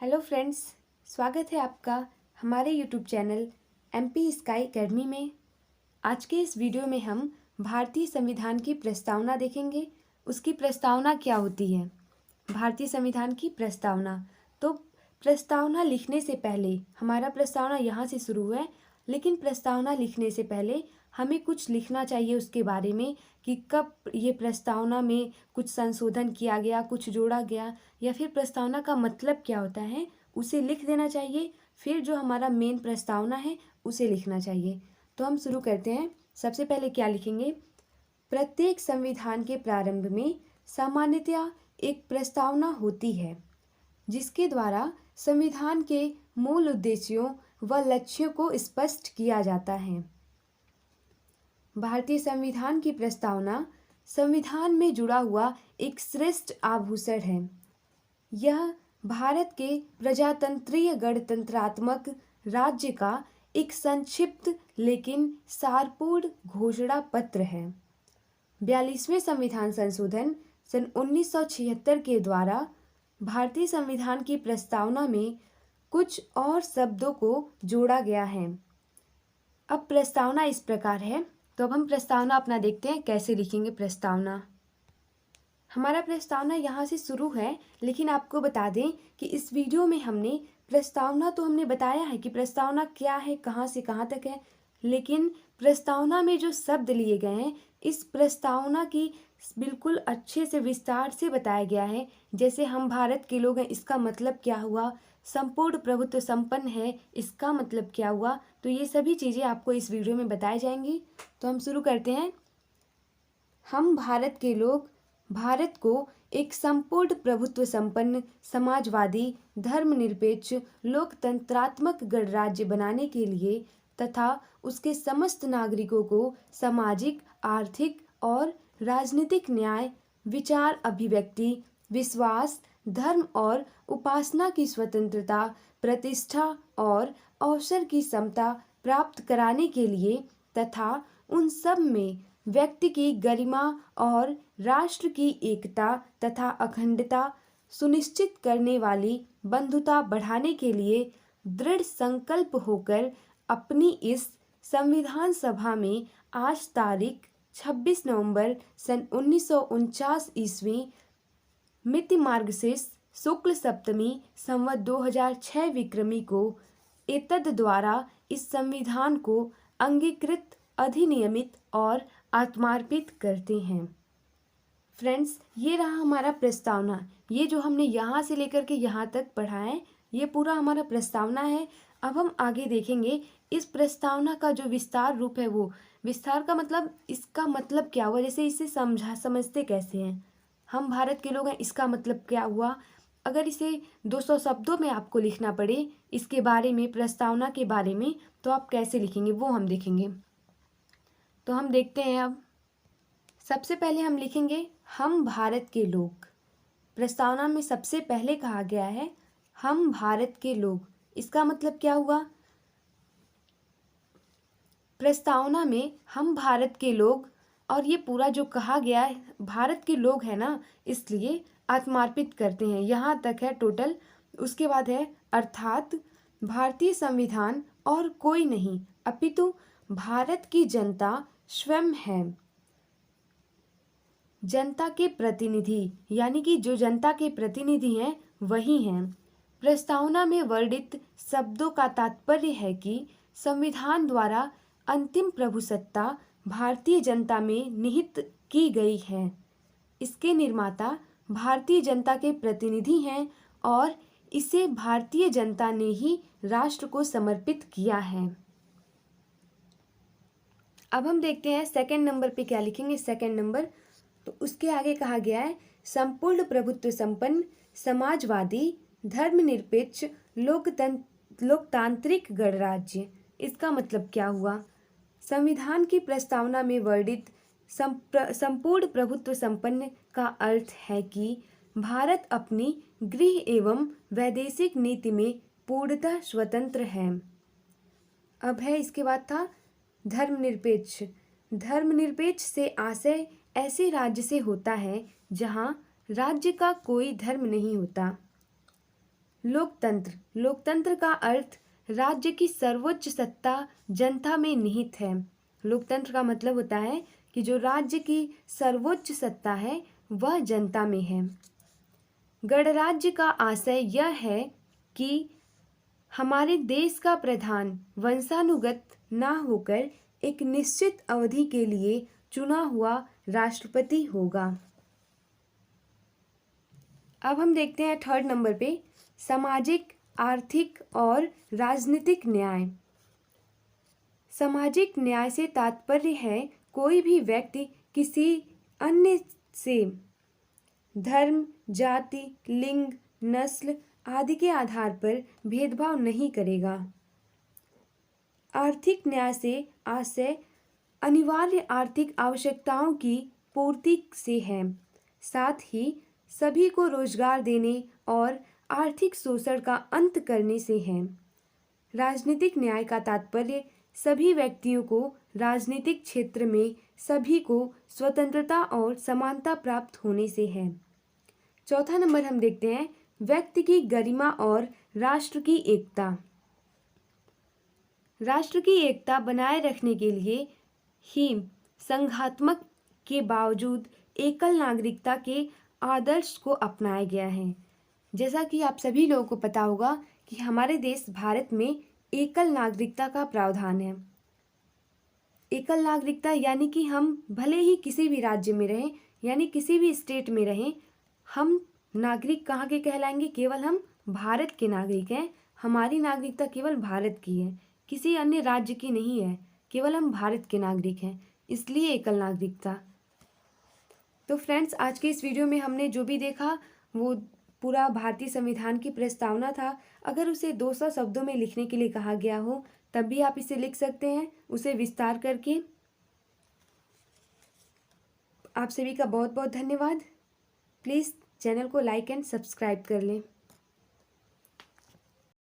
Hello friends, स्वागत है आपका हमारे YouTube channel MP sky academy में। आज के इस वीडियो में हम भारतीय संविधान की प्रस्तावना देखेंगे। उसकी प्रस्तावना क्या होती है? भारतीय संविधान की प्रस्तावना। तो प्रस्तावना लिखने से पहले हमारा प्रस्तावना यहाँ से शुरू हुआ है, लेकिन प्रस्तावना लिखने से पहले हमें कुछ लिखना चाहिए उसके बारे में कि कब ये प्रस्तावना में कुछ संशोधन किया गया, कुछ जोड़ा गया, या फिर प्रस्तावना का मतलब क्या होता है उसे लिख देना चाहिए। फिर जो हमारा मेन प्रस्तावना है उसे लिखना चाहिए। तो हम शुरू करते हैं। सबसे पहले क्या लिखेंगे? प्रत्येक संविधान के प्रारंभ में सामान्यतया एक प्रस्तावना होती है जिसके द्वारा संविधान के मूल उद्देश्यों व लक्ष्यों को स्पष्ट किया जाता है। भारतीय संविधान की प्रस्तावना संविधान में जुड़ा हुआ एक श्रेष्ठ आभूषण है। यह भारत के प्रजातंत्रीय गणतंत्रात्मक राज्य का एक संक्षिप्त लेकिन सारपूर्ण घोषणा पत्र है। 42वें संविधान संशोधन सन 1976 के द्वारा भारतीय संविधान की प्रस्तावना में कुछ और शब्दों को जोड़ा गया है। अब प्रस्तावना इस प्रकार है। तो अब हम प्रस्तावना अपना देखते हैं कैसे लिखेंगे प्रस्तावना। हमारा प्रस्तावना यहाँ से शुरू है, लेकिन आपको बता दें कि इस वीडियो में हमने प्रस्तावना तो हमने बताया है कि प्रस्तावना क्या है, कहाँ से कहाँ तक है, लेकिन प्रस्तावना में जो शब्द लिए गए हैं इस प्रस्तावना की बिल्कुल अच्छे से विस्तार से बताया गया है। जैसे हम भारत के लोग हैं, इसका मतलब क्या हुआ, संपूर्ण प्रभुत्व संपन्न है, इसका मतलब क्या हुआ। तो ये सभी चीज़ें आपको इस वीडियो में बताई जाएंगी। तो हम शुरू करते हैं। हम भारत के लोग भारत को एक संपूर्ण प्रभुत्व संपन्न समाजवादी धर्मनिरपेक्ष लोकतंत्रात्मक गणराज्य बनाने के लिए तथा उसके समस्त नागरिकों को सामाजिक, आर्थिक और राजनीतिक न्याय, विचार अभिव्यक्ति, विश्वास, धर्म और उपासना की स्वतंत्रता, प्रतिष्ठा और अवसर की समता प्राप्त कराने के लिए तथा उन सब में व्यक्ति की गरिमा और राष्ट्र की एकता तथा अखंडता सुनिश्चित करने वाली बंधुता बढ़ाने के लिए दृढ़ संकल्प होकर अपनी इस संविधान सभा में आज तारीख 26 नवंबर सन 1949 ईस्वी मिति मार्गशीर्ष शुक्ल सप्तमी संवत 2006 विक्रमी को एतद द्वारा इस संविधान को अंगीकृत, अधिनियमित और आत्मार्पित करते हैं। फ्रेंड्स, ये रहा हमारा प्रस्तावना। ये जो हमने यहाँ से लेकर के यहाँ तक पढ़ा है ये पूरा हमारा प्रस्तावना है। अब हम आगे देखेंगे इस प्रस्तावना का जो विस्तार रूप है, वो विस्तार का मतलब इसका मतलब क्या हुआ, जैसे इसे समझते कैसे हैं। हम भारत के लोग हैं, इसका मतलब क्या हुआ। अगर इसे 200 शब्दों में आपको लिखना पड़े इसके बारे में, प्रस्तावना के बारे में, तो आप कैसे लिखेंगे वो हम देखेंगे। तो हम देखते हैं। अब सबसे पहले हम लिखेंगे हम भारत के लोग। प्रस्तावना में सबसे पहले कहा गया है हम भारत के लोग। इसका मतलब क्या हुआ? प्रस्तावना में हम भारत के लोग, और ये पूरा जो कहा गया है भारत के लोग है ना, इसलिए आत्मार्पित करते हैं, यहाँ तक है टोटल। उसके बाद है अर्थात भारतीय संविधान और कोई नहीं अपितु भारत की जनता स्वयं है। जनता के प्रतिनिधि, यानी कि जो जनता के प्रतिनिधि हैं वही हैं। प्रस्तावना में वर्णित शब्दों का तात्पर्य है कि संविधान द्वारा अंतिम प्रभुसत्ता भारतीय जनता में निहित की गई है। इसके निर्माता भारतीय जनता के प्रतिनिधि हैं और इसे भारतीय जनता ने ही राष्ट्र को समर्पित किया है। अब हम देखते हैं सेकंड नंबर पे क्या लिखेंगे। सेकंड नंबर, तो उसके आगे कहा गया है संपूर्ण प्रभुत्व संपन्न समाजवादी धर्मनिरपेक्ष लोकतांत्रिक गणराज्य। इसका मतलब क्या हुआ? संविधान की प्रस्तावना में वर्णित संपूर्ण प्रभुत्व संपन्न का अर्थ है कि भारत अपनी गृह एवं वैदेशिक नीति में पूर्णतः स्वतंत्र है। अब है इसके बाद था धर्मनिरपेक्ष। धर्मनिरपेक्ष से आशय ऐसे राज्य से होता है जहाँ राज्य का कोई धर्म नहीं होता। लोकतंत्र। लोकतंत्र का अर्थ राज्य की सर्वोच्च सत्ता जनता में निहित है। लोकतंत्र का मतलब होता है कि जो राज्य की सर्वोच्च सत्ता है वह जनता में है। गणराज्य का आशय यह है कि हमारे देश का प्रधान वंशानुगत ना होकर एक निश्चित अवधि के लिए चुना हुआ राष्ट्रपति होगा। अब हम देखते हैं थर्ड नंबर पे सामाजिक, आर्थिक और राजनीतिक न्याय। सामाजिक न्याय से तात्पर्य है कोई भी व्यक्ति किसी अन्य से धर्म, जाति, लिंग, नस्ल आदि के आधार पर भेदभाव नहीं करेगा। आर्थिक न्याय से आशय अनिवार्य आर्थिक आवश्यकताओं की पूर्ति से है, साथ ही सभी को रोजगार देने और आर्थिक शोषण का अंत करने से है। राजनीतिक न्याय का तात्पर्य सभी व्यक्तियों को राजनीतिक क्षेत्र में सभी को स्वतंत्रता और समानता प्राप्त होने से है। चौथा नंबर हम देखते हैं व्यक्ति की गरिमा और राष्ट्र की एकता। राष्ट्र की एकता बनाए रखने के लिए ही संघात्मक के बावजूद एकल नागरिकता के आदर्श को अपनाया गया है। जैसा कि आप सभी लोगों को पता होगा कि हमारे देश भारत में एकल नागरिकता का प्रावधान है। एकल नागरिकता यानी कि हम भले ही किसी भी राज्य में रहें यानी किसी भी स्टेट में रहें, हम नागरिक कहाँ के कहलाएंगे? केवल हम भारत के नागरिक हैं। हमारी नागरिकता केवल भारत की है, किसी अन्य राज्य की नहीं है। केवल हम भारत के नागरिक हैं, इसलिए एकल नागरिकता। तो फ्रेंड्स, आज के इस वीडियो में हमने जो भी देखा वो पूरा भारतीय संविधान की प्रस्तावना था। अगर उसे 200 शब्दों में लिखने के लिए कहा गया हो तब भी आप इसे लिख सकते हैं, उसे विस्तार करके। आप सभी का बहुत बहुत धन्यवाद। प्लीज़ चैनल को लाइक एंड सब्सक्राइब कर लें।